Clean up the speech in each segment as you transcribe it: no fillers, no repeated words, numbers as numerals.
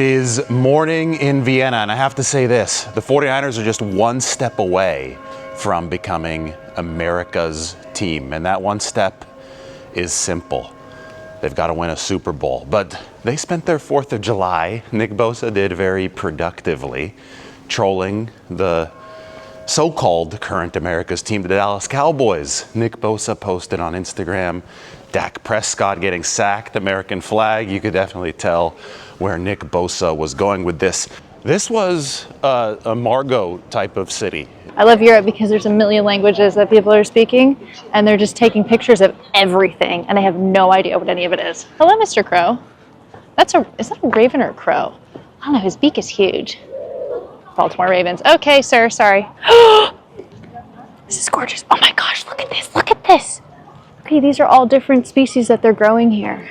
Is morning in Vienna, and I have to say this, the 49ers are just one step away from becoming America's team, and that one step is simple. They've got to win a Super Bowl, but they spent their 4th of July, Nick Bosa did very productively, trolling the so-called current America's team, the Dallas Cowboys. Nick Bosa posted on Instagram, Dak Prescott getting sacked, American flag. You could definitely tell where Nick Bosa was going with this. This was a Margot type of city. I love Europe because there's a million languages that people are speaking, and they're just taking pictures of everything, and I have no idea what any of it is. Hello, Mr. Crow. Is that a raven or a crow? I don't know, his beak is huge. Baltimore Ravens. Okay, sir, sorry. This is gorgeous. Oh my gosh, look at this, look at this. Okay, these are all different species that they're growing here.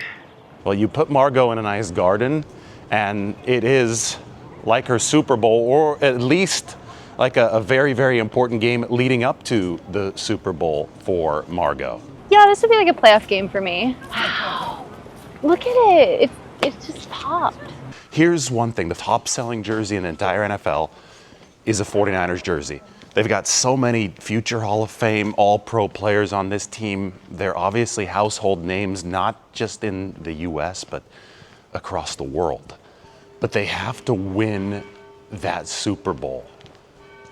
Well, you put Margot in a nice garden, and it is like her Super Bowl, or at least like a very, very important game leading up to the Super Bowl for Margot. Yeah, this would be like a playoff game for me. Wow, look at it. It's just popped. Here's one thing, the top selling jersey in the entire NFL is a 49ers jersey. They've got so many future Hall of Fame, all-pro players on this team. They're obviously household names, not just in the US, but across the world. But they have to win that Super Bowl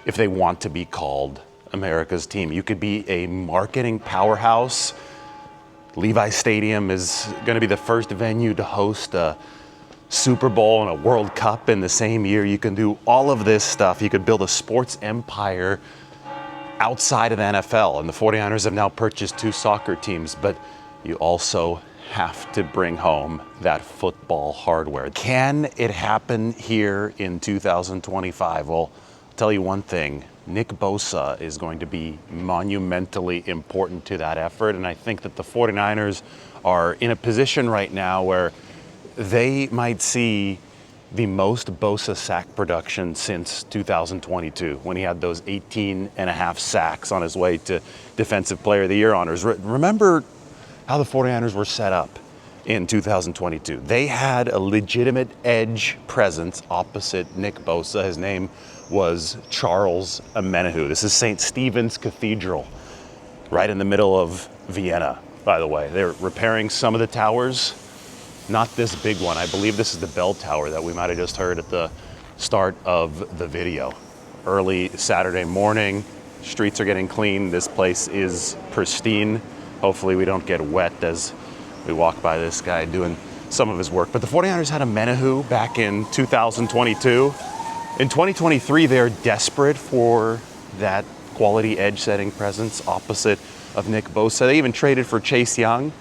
if they want to be called America's team. You could be a marketing powerhouse. Levi Stadium is going to be the first venue to host a Super Bowl and a World Cup in the same year. You can do all of this stuff. You could build a sports empire outside of the NFL. And the 49ers have now purchased 2 soccer teams, but you also have to bring home that football hardware. Can it happen here in 2025? Well, I'll tell you one thing. Nick Bosa is going to be monumentally important to that effort. And I think that the 49ers are in a position right now where they might see the most Bosa sack production since 2022, when he had those 18 and a half sacks on his way to Defensive Player of the Year honors. Remember how the 49ers were set up in 2022. They had a legitimate edge presence opposite Nick Bosa. His name was Charles Amenahu. This is St. Stephen's Cathedral, right in the middle of Vienna, by the way. They're repairing some of the towers. Not this big one. I believe this is the bell tower that we might have just heard at the start of the video. Early Saturday morning, streets are getting clean. This place is pristine. Hopefully we don't get wet as we walk by this guy doing some of his work. But the 49ers had a Amenahu back in 2022. In 2023, they're desperate for that quality edge setting presence opposite of Nick Bosa. They even traded for Chase Young.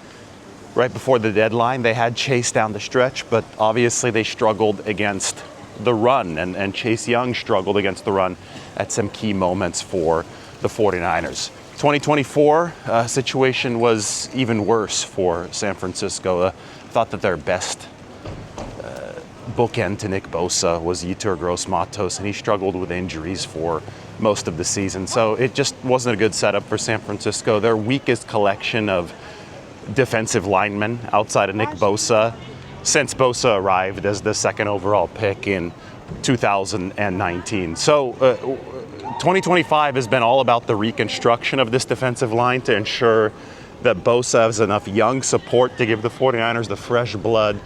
Right before the deadline, they had Chase down the stretch, but obviously they struggled against the run, and Chase Young struggled against the run at some key moments for the 49ers. 2024 situation was even worse for San Francisco. Thought that their best bookend to Nick Bosa was Yetur Gross-Matos, and he struggled with injuries for most of the season. So it just wasn't a good setup for San Francisco. Their weakest collection of defensive linemen outside of Nick Bosa since Bosa arrived as the 2nd overall pick in 2019. So 2025 has been all about the reconstruction of this defensive line to ensure that Bosa has enough young support to give the 49ers the fresh blood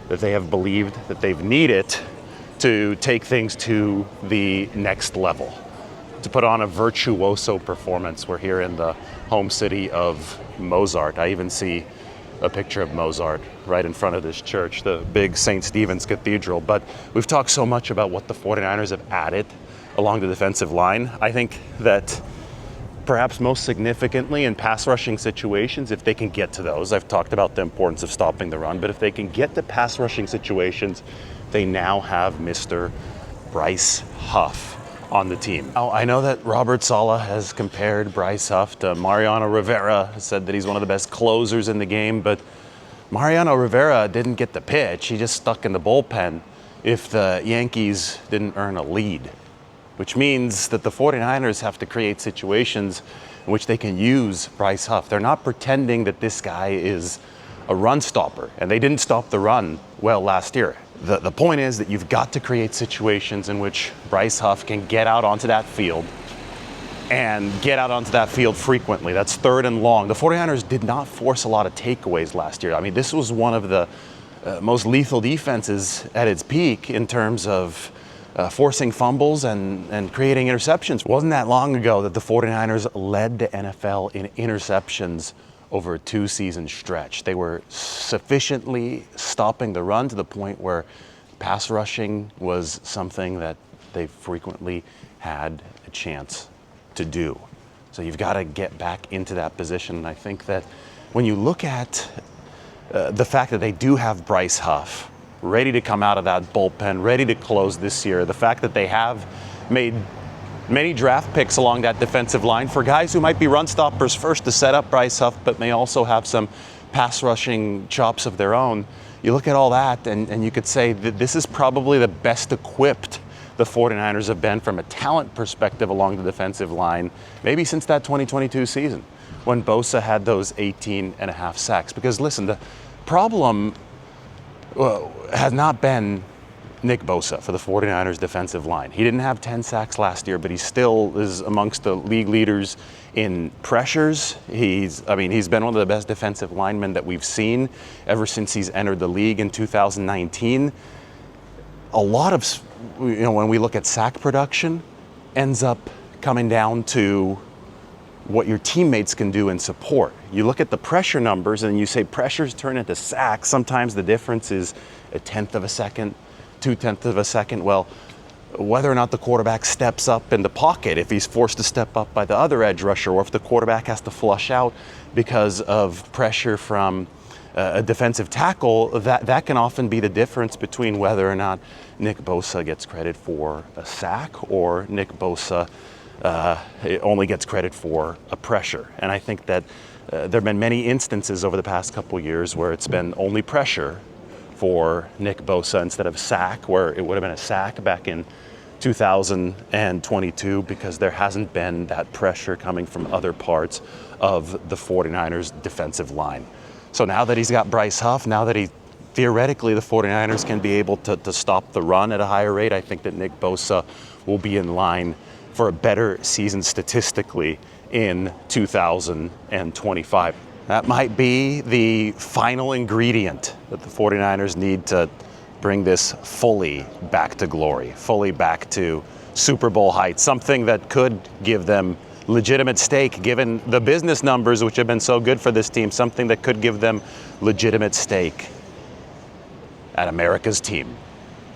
that they have believed that they've needed to take things to the next level, to put on a virtuoso performance. We're here in the home city of Mozart. I even see a picture of Mozart right in front of this church, the big St. Stephen's Cathedral. But we've talked so much about what the 49ers have added along the defensive line. I think that perhaps most significantly in pass rushing situations, if they can get to those, I've talked about the importance of stopping the run, but if they can get to pass rushing situations, they now have Mr. Bryce Huff on the team. Now, I know that Robert Saleh has compared Bryce Huff to Mariano Rivera, said that he's one of the best closers in the game, but Mariano Rivera didn't get the pitch. He just stuck in the bullpen if the Yankees didn't earn a lead, which means that the 49ers have to create situations in which they can use Bryce Huff. They're not pretending that this guy is a run stopper, and they didn't stop the run well last year. The point is that you've got to create situations in which Bryce Huff can get out onto that field and get out onto that field frequently. That's third and long. The 49ers did not force a lot of takeaways last year. I mean, this was one of the most lethal defenses at its peak in terms of forcing fumbles and creating interceptions. It wasn't that long ago that the 49ers led the NFL in interceptions over a 2-season stretch. They were sufficiently stopping the run to the point where pass rushing was something that they frequently had a chance to do. So you've got to get back into that position. And I think that when you look at the fact that they do have Bryce Huff ready to come out of that bullpen, ready to close this year, the fact that they have made many draft picks along that defensive line for guys who might be run stoppers first to set up Bryce Huff, but may also have some pass rushing chops of their own. You look at all that and you could say that this is probably the best equipped the 49ers have been from a talent perspective along the defensive line, maybe since that 2022 season when Bosa had those 18.5 sacks. Because listen, the problem has not been Nick Bosa for the 49ers defensive line. He didn't have 10 sacks last year, but he still is amongst the league leaders in pressures. He's been one of the best defensive linemen that we've seen ever since he's entered the league in 2019. A lot of, when we look at sack production, ends up coming down to what your teammates can do in support. You look at the pressure numbers and you say pressures turn into sacks. Sometimes the difference is 1/10 of a second, 2/10 of a second. Well, whether or not the quarterback steps up in the pocket, if he's forced to step up by the other edge rusher, or if the quarterback has to flush out because of pressure from a defensive tackle, that can often be the difference between whether or not Nick Bosa gets credit for a sack or Nick Bosa only gets credit for a pressure. And I think that there have been many instances over the past couple years where it's been only pressure for Nick Bosa instead of sack, where it would have been a sack back in 2022 because there hasn't been that pressure coming from other parts of the 49ers defensive line. So now that he's got Bryce Huff, now that theoretically the 49ers can be able to stop the run at a higher rate, I think that Nick Bosa will be in line for a better season statistically in 2025. That might be the final ingredient that the 49ers need to bring this fully back to glory, fully back to Super Bowl heights, something that could give them legitimate stake, given the business numbers which have been so good for this team, something that could give them legitimate stake at America's team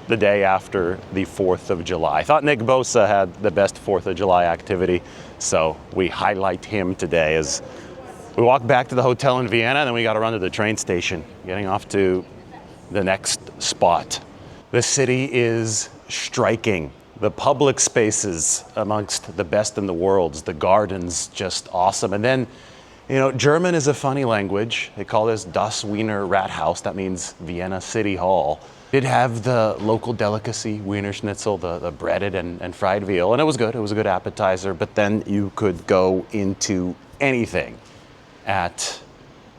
the day after the 4th of July. I thought Nick Bosa had the best 4th of July activity, so we highlight him today as we walk back to the hotel in Vienna, and then we got to run to the train station, getting off to the next spot. The city is striking. The public spaces amongst the best in the world, the gardens, just awesome. And then, German is a funny language. They call this Das Wiener Rathaus. That means Vienna City Hall. Did have the local delicacy, Wiener Schnitzel, the breaded and fried veal, and it was good. It was a good appetizer, but then you could go into anything at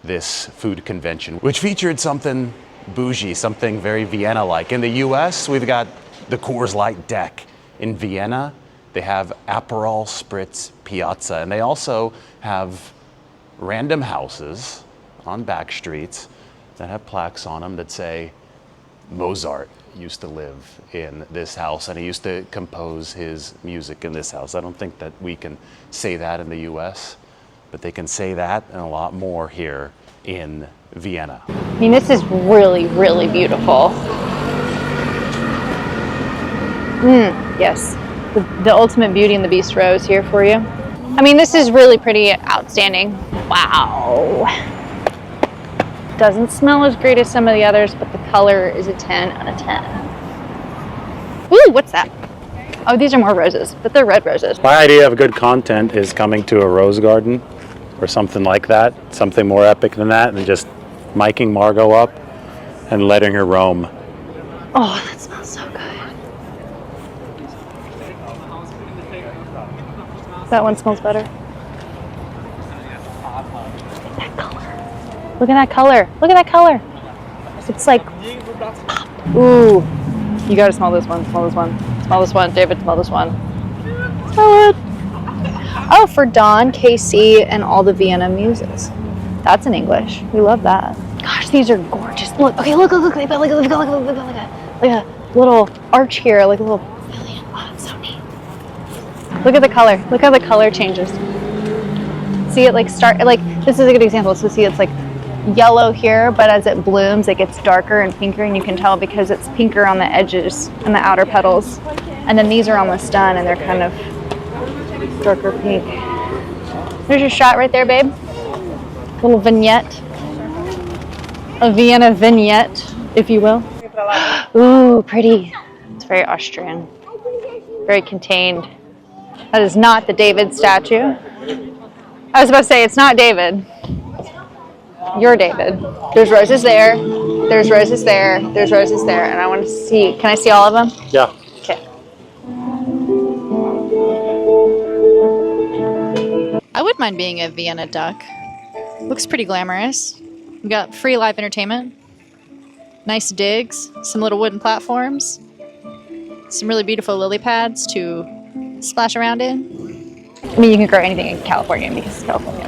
this food convention, which featured something bougie, something very Vienna-like. In the US, we've got the Coors Light deck. In Vienna, they have Aperol Spritz Piazza, and they also have random houses on back streets that have plaques on them that say Mozart used to live in this house and he used to compose his music in this house. I don't think that we can say that in the US, but they can say that and a lot more here in Vienna. I mean, this is really, really beautiful. Yes, the ultimate Beauty and the Beast rose here for you. I mean, this is really pretty outstanding. Wow. Doesn't smell as great as some of the others, but the color is a 10 out of 10. Ooh, what's that? Oh, these are more roses, but they're red roses. My idea of good content is coming to a rose garden or something like that, something more epic than that, and just miking Margot up and letting her roam. Oh, that smells so good. That one smells better. That color. Look at that color. Look at that color. It's like, ooh, you gotta smell this one, smell this one. Smell this one, David, smell this one. Smell it. Oh, for Dawn, KC, and all the Vienna muses. That's in English. We love that. Gosh, these are gorgeous. Look, okay, look, they've got like a little arch here, like a little pavilion. Oh, it's so neat. Look at the color. Look how the color changes. See it like start, like, this is a good example. So see, it's like yellow here, but as it blooms, it gets darker and pinker, and you can tell because it's pinker on the edges and the outer petals. And then these are almost done, and they're kind of darker pink. There's your shot right there, babe. Little vignette. A Vienna vignette, if you will. Ooh, pretty. It's very Austrian. Very contained. That is not the David statue. I was about to say, it's not David. You're David. There's roses there. There's roses there. There's roses there. And I want to see, can I see all of them? Yeah. Okay. I wouldn't mind being a Vienna duck. Looks pretty glamorous. We got free live entertainment, nice digs, some little wooden platforms, some really beautiful lily pads to splash around in. I mean, you can grow anything in California because it's California.